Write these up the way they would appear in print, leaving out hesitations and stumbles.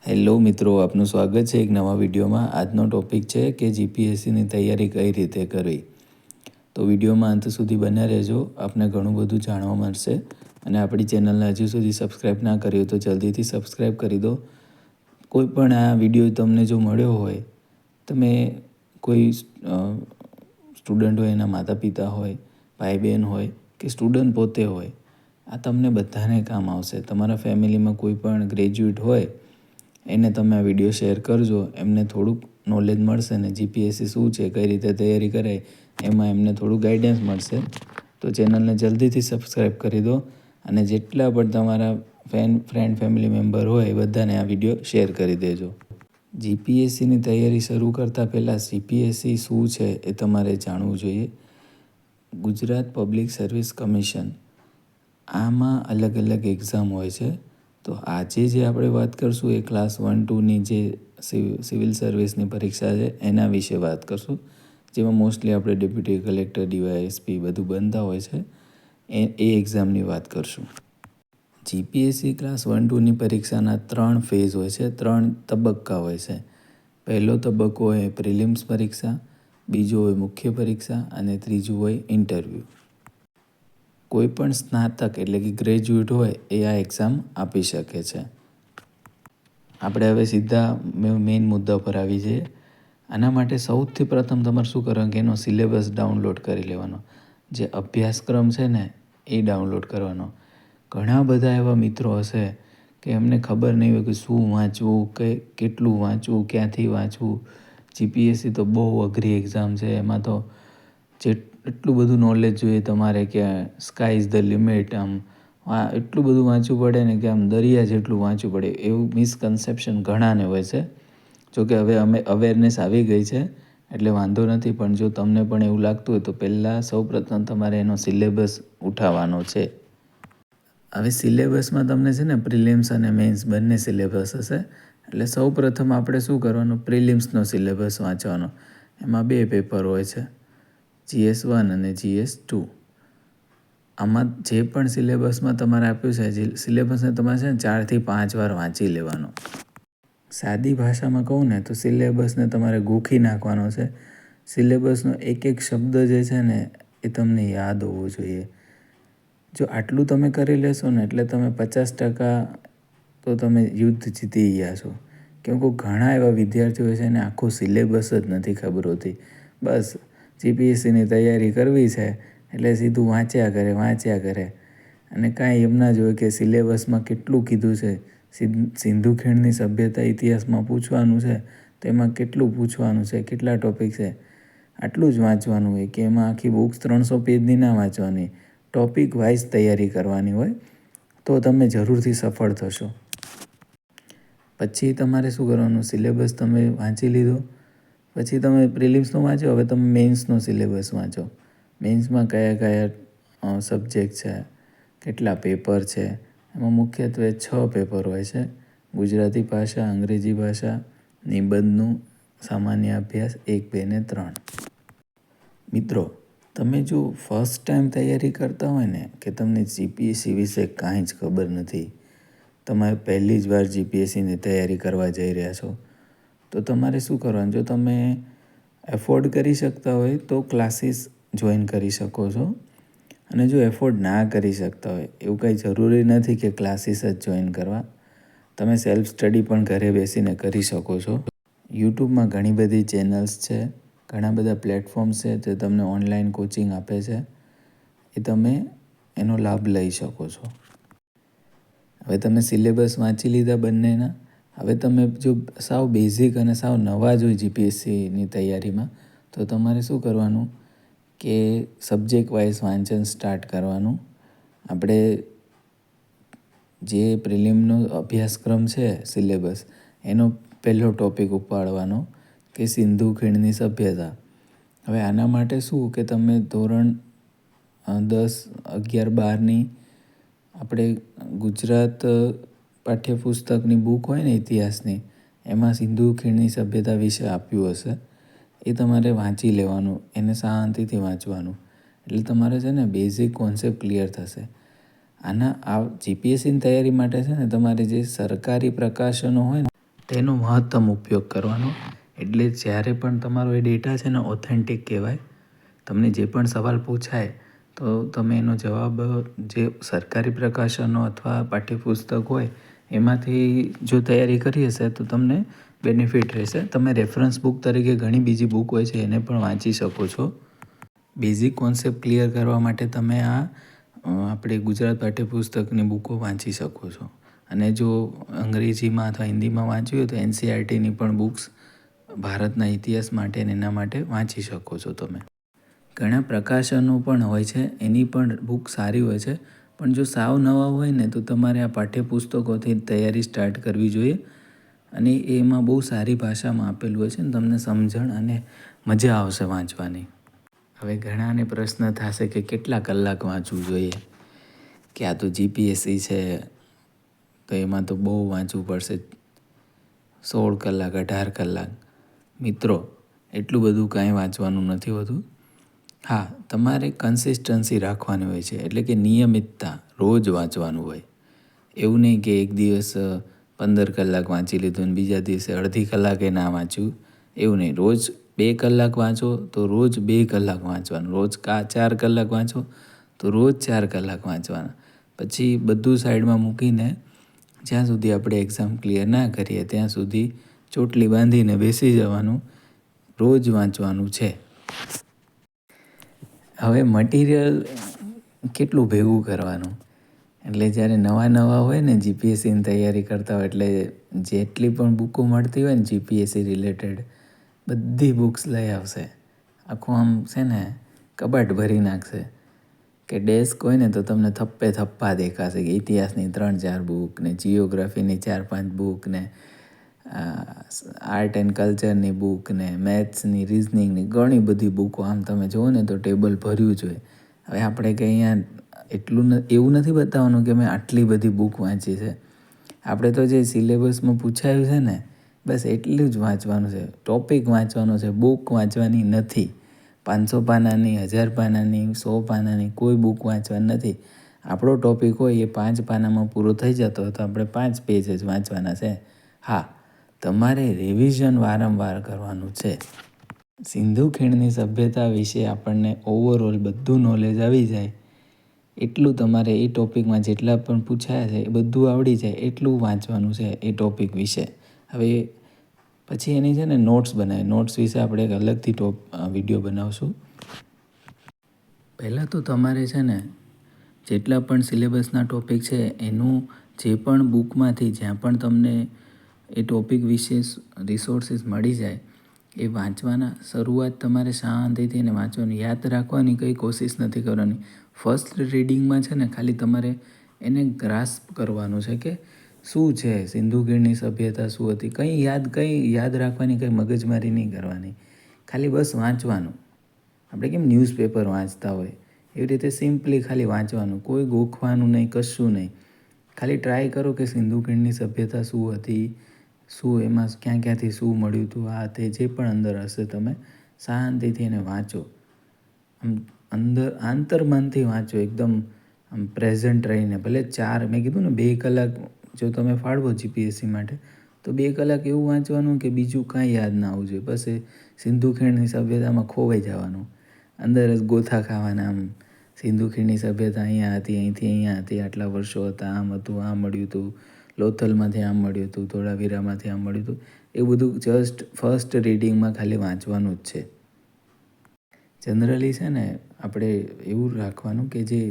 Hello મિત્રો, આપનું સ્વાગત છે એક નવા વિડીયોમાં। આજનો ટૉપિક છે કે જીપીએસસીની તૈયારી કઈ રીતે કરવી। તો વિડીયોમાં અંત સુધી બન્યા રહેજો, આપને ઘણું બધું જાણવા મળશે। અને આપણી ચેનલને હજુ સુધી સબસ્ક્રાઈબ ના કરી હોય તો જલ્દીથી સબસ્ક્રાઈબ કરી દો। કોઈ પણ આ વિડીયો તમને જો મળ્યો હોય, તમે કોઈ સ્ટુડન્ટ હોય, એના માતા પિતા હોય, ભાઈ બહેન હોય કે સ્ટુડન્ટ પોતે હોય, આ તમને બધાને કામ આવશે। તમારા ફેમિલીમાં કોઈ પણ ગ્રેજ્યુએટ હોય એને તમે આ વિડીયો શેર કરજો, એમને થોડુંક નોલેજ મળશે ને જીપીએસસી શું છે, કઈ રીતે તૈયારી કરાય, એમાં એમને થોડું ગાઈડન્સ મળશે। તો ચેનલને જલ્દીથી સબસ્ક્રાઈબ કરી દો અને જેટલા પણ તમારા ફ્રેન્ડ ફેમિલી મેમ્બર હોય એ બધાને આ વિડીયો શેર કરી દેજો। જીપીએસસીની તૈયારી શરૂ કરતાં પહેલાં જીપીએસસી શું છે એ તમારે જાણવું જોઈએ। ગુજરાત પબ્લિક સર્વિસ કમિશન, આમાં અલગ અલગ એક્ઝામ હોય છે। તો આજે જે આપણે વાત કરશું એ ક્લાસ 1-2ની જે સિવિલ સર્વિસની પરીક્ષા છે એના વિશે વાત કરશું, જેમાં મોસ્ટલી આપણે ડેપ્યુટી કલેક્ટર, ડીવાયએસપી બધું બનતા હોય છે, એ એક્ઝામની વાત કરશું। જીપીએસસી ક્લાસ 1-2ની પરીક્ષાના 3 ફેઝ હોય છે, 3 તબક્કા હોય છે। પહેલો તબક્કો હોય પ્રિલિમ્સ પરીક્ષા, બીજો હોય મુખ્ય પરીક્ષા અને ત્રીજું હોય ઇન્ટરવ્યૂ। કોઈ પણ સ્નાતક એટલે કે ગ્રેજ્યુએટ હોય એ આ એક્ઝામ આપી શકે છે। આપણે હવે સીધા મેઇન મુદ્દા પર આવી જઈએ। આના માટે સૌથી પ્રથમ તમારે શું કરવાનું કે એનો સિલેબસ ડાઉનલોડ કરી લેવાનો, જે અભ્યાસક્રમ છે ને એ ડાઉનલોડ કરવાનો। ઘણા બધા એવા મિત્રો હશે કે એમને ખબર નહીં હોય કે શું વાંચવું, કેટલું વાંચવું, ક્યાંથી વાંચવું। જીપીએસસી તો બહુ અઘરી એક્ઝામ છે, એમાં તો એટલું બધું નોલેજ જોઈએ તમારે કે સ્કાય ઇઝ ધ લિમિટ, આમ એટલું બધું વાંચવું પડે ને કે આમ દરિયા જેટલું વાંચવું પડે, એવું મિસકન્સેપ્શન ઘણાને હોય છે। જોકે હવે અવેરનેસ આવી ગઈ છે એટલે વાંધો નથી, પણ જો તમને પણ એવું લાગતું હોય તો પહેલાં સૌપ્રથમ તમારે એનો સિલેબસ ઉઠાવવાનો છે। હવે સિલેબસમાં તમને છે ને પ્રિલિમ્સ અને મેઇન્સ બંને સિલેબસ હશે, એટલે સૌપ્રથમ આપણે શું કરવાનું, પ્રિલિમ્સનો સિલેબસ વાંચવાનો। એમાં 2 પેપર હોય છે, GS1 અને GS2। આમાં જે પણ સિલેબસમાં તમારે આપ્યું છે, સિલેબસને તમારે છે ને 4થી 5 વાર વાંચી લેવાનો। સાદી ભાષામાં કહું ને તો સિલેબસને તમારે ગોખી નાખવાનો છે। સિલેબસનો એક એક શબ્દ જે છે ને એ તમને યાદ હોવો જોઈએ। જો આટલું તમે કરી લેશો ને એટલે તમે 50% તો તમે યુદ્ધ જીતી ગયા છો। કેમ કે ઘણા એવા વિદ્યાર્થીઓ છે ને આખું સિલેબસ જ નથી ખબર હોતી, બસ જીપીએસસીની તૈયારી કરવી છે એટલે સીધું વાંચ્યા કરે અને કાંઈ એમ ના જોઈએ કે સિલેબસમાં કેટલું કીધું છે। સિંધુ ખીણની સભ્યતા ઇતિહાસમાં પૂછવાનું છે તો એમાં કેટલું પૂછવાનું છે, કેટલા ટૉપિક છે, આટલું જ વાંચવાનું હોય કે એમાં આખી બુક્સ 300 પેજની ના વાંચવાની, ટૉપિક વાઇઝ તૈયારી કરવાની હોય, તો તમે જરૂરથી સફળ થશો। પછી તમારે શું કરવાનું, સિલેબસ તમે વાંચી લીધો, પછી તમે પ્રિલિમ્સનો વાંચો, હવે તમે મેઇન્સનો સિલેબસ વાંચો। મેઇન્સમાં કયા કયા સબ્જેક્ટ છે, કેટલા પેપર છે। એમાં મુખ્યત્વે 6 પેપર હોય છે, ગુજરાતી ભાષા, અંગ્રેજી ભાષા, નિબંધનું સામાન્ય અભ્યાસ 1, 2 ને 3। મિત્રો, તમે જો ફર્સ્ટ ટાઈમ તૈયારી કરતા હોય ને કે તમને જીપીએસસી વિશે કાંઈ જ ખબર નથી, તમારે પહેલી જ વાર જીપીએસસીની તૈયારી કરવા જઈ રહ્યા છો, તો તમારે શું કરવાનું, જો તમે એફોર્ડ કરી શકતા હોય તો ક્લાસીસ જોઈન કરી શકો છો। અને જો એફોર્ડ ના કરી શકતા હોય, એવું કંઈ જરૂરી નથી કે ક્લાસીસ જ જોઈન કરવા, તમે સેલ્ફ સ્ટડી પણ ઘરે બેસીને કરી શકો છો। યુટ્યુબમાં ઘણી બધી ચેનલ્સ છે, ઘણા બધા પ્લેટફોર્મ્સ છે જે તમને ઓનલાઈન કોચિંગ આપે છે, એ તમે એનો લાભ લઈ શકો છો। હવે તમે સિલેબસ વાંચી લીધા બંનેના, હવે તમે જો સાવ બેઝિક અને સાવ નવા જ હોય જીપીએસસીની તૈયારીમાં, તો તમારે શું કરવાનું કે સબ્જેક્ટ વાઇઝ વાંચન સ્ટાર્ટ કરવાનું। આપણે જે પ્રિલિમનો અભ્યાસક્રમ છે સિલેબસ, એનો પહેલો ટૉપિક ઉપાડવાનો કે સિંધુ ખીણની સભ્યતા। હવે આના માટે શું કે તમે ધોરણ 10, 11, 12ની આપણે ગુજરાત પાઠ્યપુસ્તકની બુક હોય ને ઇતિહાસની, એમાં સિંધુ ખીણની સભ્યતા વિશે આપ્યું હશે, એ તમારે વાંચી લેવાનું, એને શાંતિથી વાંચવાનું, એટલે તમારે છે ને બેઝિક કોન્સેપ્ટ ક્લિયર થશે। આ જીપીએસસીની તૈયારી માટે છે ને તમારે જે સરકારી પ્રકાશનો હોય ને તેનો મહત્તમ ઉપયોગ કરવાનો. એટલે જ્યારે પણ તમારો એ ડેટા છે ને ઓથેન્ટિક કહેવાય. તમને જે પણ સવાલ પૂછાય તો તમે એનો જવાબ જે સરકારી પ્રકાશનો અથવા પાઠ્યપુસ્તક હોય એમાંથી જો તૈયારી કરી હશે તો તમને બેનિફિટ રહેશે. તમે રેફરન્સ બુક તરીકે ઘણી બીજી બુક હોય છે એને પણ વાંચી શકો છો. બેઝિક કોન્સેપ્ટ ક્લિયર કરવા માટે તમે આપણે ગુજરાત પાઠ્યપુસ્તકની બુકો વાંચી શકો છો. અને જો અંગ્રેજીમાં અથવા હિન્દીમાં વાંચવી હોય તો NCERTની પણ બુક્સ ભારતના ઇતિહાસ માટે અને એના માટે વાંચી શકો છો તમે. ઘણા પ્રકાશનો પણ હોય છે, એની પણ બુક સારી હોય છે. પણ જો સાવ નવા હોય ને તો તમારે આ પાઠ્યપુસ્તકોથી તૈયારી સ્ટાર્ટ કરવી જોઈએ. અને એમાં બહુ સારી ભાષામાં આપેલું હોય છે ને તમને સમજણ અને મજા આવશે વાંચવાની. હવે ઘણાને પ્રશ્ન થશે કે કેટલા કલાક વાંચવું જોઈએ, કે આ તો GPSC છે તો એમાં તો બહુ વાંચવું પડશે, 16 કલાક 18 કલાક. મિત્રો, એટલું બધું કાંઈ વાંચવાનું નથી હોતું. હા, તમારે કન્સિસ્ટન્સી રાખવાની હોય છે, એટલે કે નિયમિતતા, રોજ વાંચવાનું હોય. એવું નહીં કે એક દિવસ 15 કલાક વાંચી લીધું અને બીજા દિવસે અડધી કલાકે ના વાંચ્યું, એવું નહીં. રોજ 2 કલાક વાંચો તો રોજ 2 કલાક વાંચવાનું. રોજ 4 કલાક વાંચો તો રોજ 4 કલાક વાંચવાના. પછી બધું સાઈડમાં મૂકીને જ્યાં સુધી આપણે એક્ઝામ ક્લિયર ના કરીએ ત્યાં સુધી ચોટલી બાંધીને બેસી જવાનું. રોજ વાંચવાનું છે. હવે મટીરિયલ કેટલું ભેગું કરવાનું, એટલે જ્યારે નવા હોય ને GPSCની તૈયારી કરતા હોય એટલે જેટલી પણ બુકો મળતી હોય ને GPSC રિલેટેડ બધી બુક્સ લઈ આવશે. આખું આમ છે ને કબાટ ભરી નાખશે. કે ડેસ્ક હોય ને તો તમને થપ્પે થપ્પા દેખાશે કે ઇતિહાસની 3-4 બુક ને જિયોગ્રાફીની 4-5 બુક ને આર્ટ એન્ડ કલ્ચરની બુક ને મેથ્સની રિઝનિંગની ઘણી બધી બુકો આમ તમે જુઓ ને તો ટેબલ ભર્યું જ હોય. હવે આપણે કંઈ અહીંયા એવું નથી બતાવવાનું કે મેં આટલી બધી બુક વાંચી છે. આપણે તો જે સિલેબસમાં પૂછાયું છે ને બસ એટલું જ વાંચવાનું છે. ટૉપિક વાંચવાનો છે, બુક વાંચવાની નથી. 500 પાનાની, 1000 પાનાની, 100 પાનાની કોઈ બુક વાંચવાની નથી. આપણો ટૉપિક હોય એ 5 પાનામાં પૂરો થઈ જતો હોય તો આપણે 5 પેજ જ વાંચવાના છે. હા, તમારે રિવિઝન વારંવાર કરવાનું છે. સિંધુ ખીણની સભ્યતા વિશે આપણને ઓવરઓલ બધું નોલેજ આવી જાય એટલું તમારે એ ટૉપિકમાં જેટલા પણ પૂછાયા છે એ બધું આવડી જાય એટલું વાંચવાનું છે એ ટૉપિક વિશે. હવે પછી એની છે ને નોટ્સ બનાવે. નોટ્સ વિશે આપણે એક અલગથી વિડીયો બનાવશું. પહેલાં તો તમારે છે ને જેટલા પણ સિલેબસના ટૉપિક છે એનું જે પણ બુકમાંથી જ્યાં પણ તમને એ ટૉપિક વિશે રિસોર્સિસ મળી જાય એ વાંચવાના. શરૂઆત તમારે શાંતિથી એને વાંચવાની, યાદ રાખવાની કંઈ કોશિશ નથી કરવાની. ફર્સ્ટ રીડિંગમાં છે ને ખાલી તમારે એને ગ્રાસ્પ કરવાનું છે કે શું છે સિંધુ ખીણની સભ્યતા શું હતી. કંઈ યાદ રાખવાની કંઈ મગજમારી નહીં કરવાની. ખાલી બસ વાંચવાનું. આપણે કેમ ન્યૂઝપેપર વાંચતા હોય એવી રીતે સિમ્પલી ખાલી વાંચવાનું. કોઈ ગોખવાનું નહીં, કશું નહીં. ખાલી ટ્રાય કરો કે સિંધુ ખીણની સભ્યતા શું હતી, શું એમાં ક્યાંથી શું મળ્યું હતું, આ તે જે પણ અંદર હશે તમે શાંતિથી એને વાંચો. આમ આંતરમનથી વાંચો, એકદમ આમ પ્રેઝન્ટ રહીને. ભલે મેં કીધું ને 2 કલાક જો તમે ફાળવો GPSC માટે તો 2 કલાક એવું વાંચવાનું કે બીજું કાંઈ યાદ ના આવવું જોઈએ. બસ એ સિંધુ ખીણની સભ્યતામાં ખોવાઈ જવાનું. અંદર જ ગોથા ખાવાના. આમ સિંધુ ખીણની સભ્યતા અહીંયા હતી, અહીંથી અહીંયા હતી, આટલા વર્ષો હતા, આમ હતું, આ મળ્યું હતું, લોથલમાંથી આમ મળ્યું હતું, ધોળાવીરામાંથી આમ મળ્યું હતું. એ બધું જસ્ટ ફર્સ્ટ રીડિંગમાં ખાલી વાંચવાનું જ છે. જનરલી છે ને આપણે એવું રાખવાનું કે જે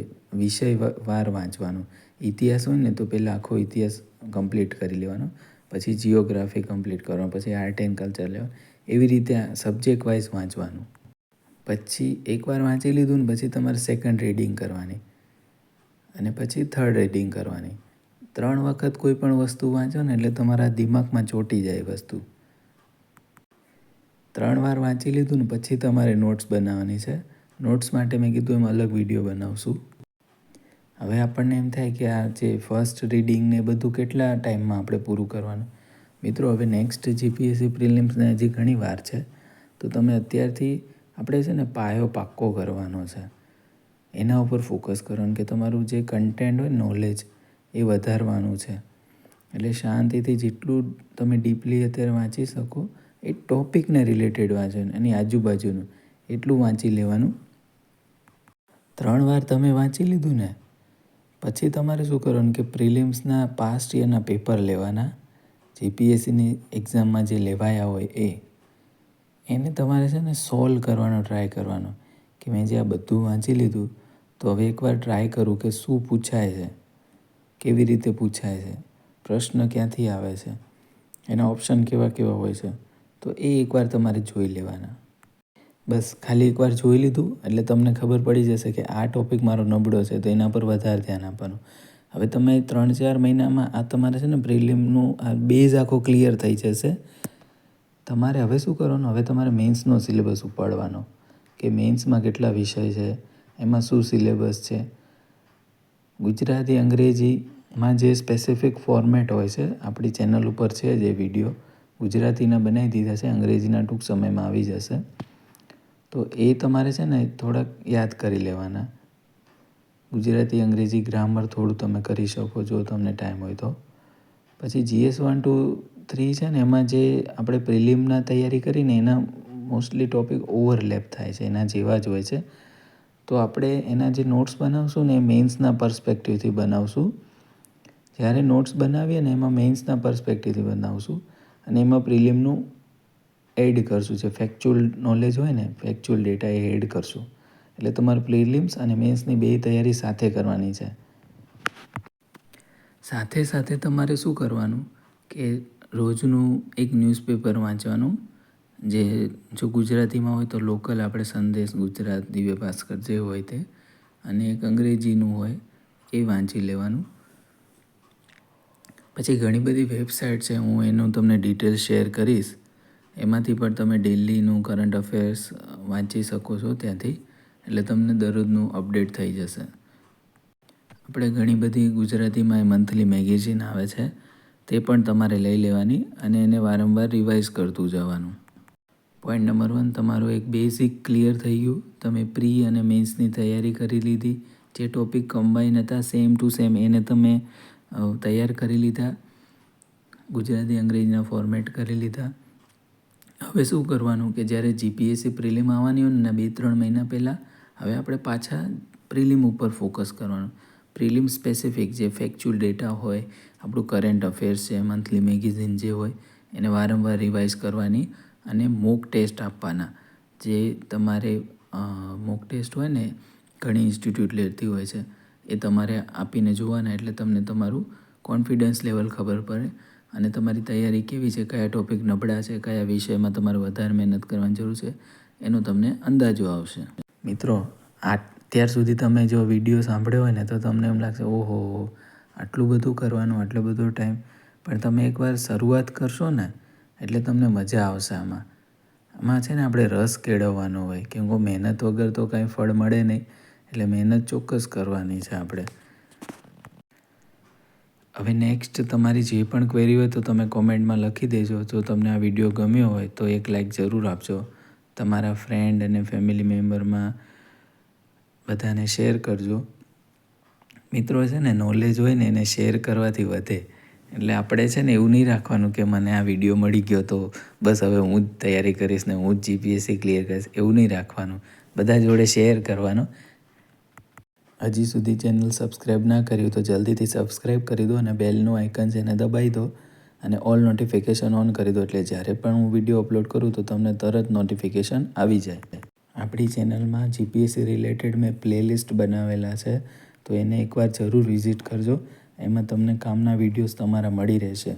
વિષયવાર વાંચવાનું. ઇતિહાસ હોય ને તો પહેલાં આખો ઇતિહાસ કમ્પ્લીટ કરી લેવાનો, પછી જિયોગ્રાફી કમ્પ્લીટ કરવાનો, પછી આર્ટ એન્ડ કલ્ચર લેવાનું. એવી રીતે સબ્જેક્ટ વાઇઝ વાંચવાનું. પછી એકવાર વાંચી લીધું ને પછી તમારે સેકન્ડ રીડિંગ કરવાની અને પછી થર્ડ રીડિંગ કરવાની. 3 વખત કોઈ પણ વસ્તુ વાંચો ને એટલે તમારા દિમાગમાં ચોંટી જાય વસ્તુ. 3 વાર વાંચી લીધું ને પછી તમારે નોટ્સ બનાવવાની છે. નોટ્સ માટે મેં કીધું એમ અલગ વિડીયો બનાવશું. હવે આપણને એમ થાય કે આ જે ફર્સ્ટ રીડિંગ ને બધું કેટલા ટાઈમમાં આપણે પૂરું કરવાનું. મિત્રો, હવે નેક્સ્ટ GPSC પ્રિલિમ્સને હજી ઘણી વાર છે તો તમે અત્યારથી આપણે છે ને પાયો પાક્કો કરવાનો છે. એના ઉપર ફોકસ કરવાનું કે તમારું જે કન્ટેન્ટ હોય નોલેજ એ વધારવાનું છે. એટલે શાંતિથી જેટલું તમે ડીપલી અત્યારે વાંચી શકો એ ટૉપિકને રિલેટેડ વાંચવાનું, એની આજુબાજુનું એટલું વાંચી લેવાનું. 3 વાર તમે વાંચી લીધું ને પછી તમારે શું કરવાનું કે પ્રિલિમ્સના પાસ્ટ યરના પેપર લેવાના, જીપીએસસીની એક્ઝામમાં જે લેવાયા હોય એને તમારે છે ને સોલ્વ કરવાનો ટ્રાય કરવાનો કે મેં જે આ બધું વાંચી લીધું તો હવે એકવાર ટ્રાય કરું કે શું પૂછાય છે, કેવી રીતે પૂછાય છે, પ્રશ્ન ક્યાંથી આવે છે, એના ઓપ્શન કેવા કેવા હોય છે, તો એ એકવાર તમારે જોઈ લેવાના. બસ ખાલી એકવાર જોઈ લીધું એટલે તમને ખબર પડી જશે કે આ ટૉપિક મારો નબળો છે તો એના પર વધારે ધ્યાન આપવાનું. હવે તમે 3-4 મહિનામાં આ તમારે છે ને પ્રિલિમનું આ બેઝ આખો ક્લિયર થઈ જશે. તમારે હવે શું કરવાનું, હવે તમારે મેન્સનો સિલેબસ ઉપાડવાનો કે મેન્સમાં કેટલા વિષય છે, એમાં શું સિલેબસ છે. ગુજરાતી અંગ્રેજીમાં જે સ્પેસિફિક ફોર્મેટ હોય છે આપણી ચેનલ ઉપર છે જે વિડીયો ગુજરાતીના બનાવી દીધા છે, અંગ્રેજીના ટૂંક સમયમાં આવી જશે. તો એ તમારે છે ને થોડાક યાદ કરી લેવાના. ગુજરાતી અંગ્રેજી ગ્રામર થોડું તમે કરી શકો જો તમને ટાઈમ હોય તો. પછી GS 1, 2, 3 છે ને એમાં જે આપણે પ્રિલિમના તૈયારી કરીને એના મોસ્ટલી ટૉપિક ઓવરલેપ થાય છે, એના જેવા જ હોય છે. તો આપણે એના જે નોટ્સ બનાવશું ને એ મેન્સના પર્સપેક્ટિવથી બનાવશું. જ્યારે નોટ્સ બનાવીએ ને એમાં મેન્સના પર્સપેક્ટિવથી બનાવશું અને એમાં પ્રિલિમનું એડ કરશું, જે ફેક્ચ્યુઅલ નોલેજ હોય ને ફેક્ચ્યુઅલ ડેટા એ એડ કરશું. એટલે તમારે પ્રિલિમ્સ અને મેન્સની બે તૈયારી સાથે કરવાની છે. સાથે સાથે તમારે શું કરવાનું કે રોજનું એક ન્યૂઝપેપર વાંચવાનું, જે જો ગુજરાતીમાં હોય તો લોકલ આપણે સંદેશ ગુજરાત, દિવ્ય ભાસ્કર જે હોય તે, અને એક અંગ્રેજીનું હોય એ વાંચી લેવાનું. પછી ઘણી બધી વેબસાઇટ છે, હું એનું તમને ડિટેલ્સ શેર કરીશ. એમાંથી પણ તમે ડેઈલીનું કરંટ અફેર્સ વાંચી શકો છો ત્યાંથી, એટલે તમને દરરોજનું અપડેટ થઈ જશે. આપણે ઘણી બધી ગુજરાતીમાં મંથલી મેગેઝિન આવે છે તે પણ તમારે લઈ લેવાની અને એને વારંવાર રિવાઇઝ કરતું જવાનું. પોઈન્ટ નંબર 1 તમારું એક બેઝિક ક્લિયર થઈ ગયું. તમે પ્રી અને મેન્સની તૈયારી કરી લીધી. જે ટૉપિક કમ્બાઈન હતા સેમ ટુ સેમ એને તમે તૈયાર કરી લીધા. ગુજરાતી અંગ્રેજીના ફોર્મેટ કરી લીધા. હવે શું કરવાનું કે જ્યારે જીપીએસસી પ્રિલિમ આવવાની હોય ને 2-3 મહિના પહેલાં, હવે આપણે પાછા પ્રિલિમ ઉપર ફોકસ કરવાનું. પ્રિલિમ સ્પેસિફિક જે ફેક્ચ્યુઅલ ડેટા હોય, આપણું કરંટ અફેર્સ છે, મંથલી મેગેઝિન જે હોય એને વારંવાર રિવાઇઝ કરવાની અને મોક ટેસ્ટ આપવાના. જે તમારે મોક ટેસ્ટ હોય ને ઘણી ઇન્સ્ટિટ્યૂટ લેતી હોય છે એ તમારે આપીને જોવાના, એટલે તમને તમારું કોન્ફિડન્સ લેવલ ખબર પડે અને તમારી તૈયારી કેવી છે, કયા ટૉપિક નબળા છે, કયા વિષયમાં તમારે વધારે મહેનત કરવાની જરૂર છે એનો તમને અંદાજો આવશે. મિત્રો, અત્યાર સુધી તમે જો વિડીયો સાંભળ્યો હોય ને તો તમને એમ લાગશે ઓહો આટલું બધું કરવાનું, આટલો બધો ટાઈમ. પણ તમે એકવાર શરૂઆત કરશો ને એટલે તમને મજા આવશે. આમાં છે ને આપણે રસ કેળવવાનો હોય, કેમ કે મહેનત વગર તો કાંઈ ફળ મળે નહીં. એટલે મહેનત ચોક્કસ કરવાની છે આપણે. હવે નેક્સ્ટ તમારી જે પણ ક્વેરી હોય તો તમે કોમેન્ટમાં લખી દેજો. જો તમને આ વિડીયો ગમ્યો હોય તો એક લાઈક જરૂર આપજો. તમારા ફ્રેન્ડ અને ફેમિલી મેમ્બરમાં બધાને શેર કરજો. મિત્રો છે ને નોલેજ હોય ને એને શેર કરવાથી વધે. એટલે આપણે છે ને એવું નહીં રાખવાનું કે મને આ વિડીયો મળી ગયો તો બસ હવે હું જ તૈયારી કરીશ ને હું જ જીપીએસસી ક્લિયર કરીશ, એવું નહીં રાખવાનું. બધા જોડે શેર કરવાનો. હજી સુધી ચેનલ સબસ્ક્રાઈબ ના કર્યું તો જલ્દીથી સબસ્ક્રાઈબ કરી દો અને બેલનું આઇકન છે એને દબાવી દો અને ઓલ નોટિફિકેશન ઓન કરી દો, એટલે જ્યારે પણ હું વિડીયો અપલોડ કરું તો તમને તરત નોટિફિકેશન આવી જાય. આપણી ચેનલમાં જીપીએસસી રિલેટેડ મેં પ્લેલિસ્ટ બનાવેલા છે, તો એને એકવાર જરૂર વિઝિટ કરજો. એમાં તમને કામના વિડીયોઝ તમારા મળી રહેશે.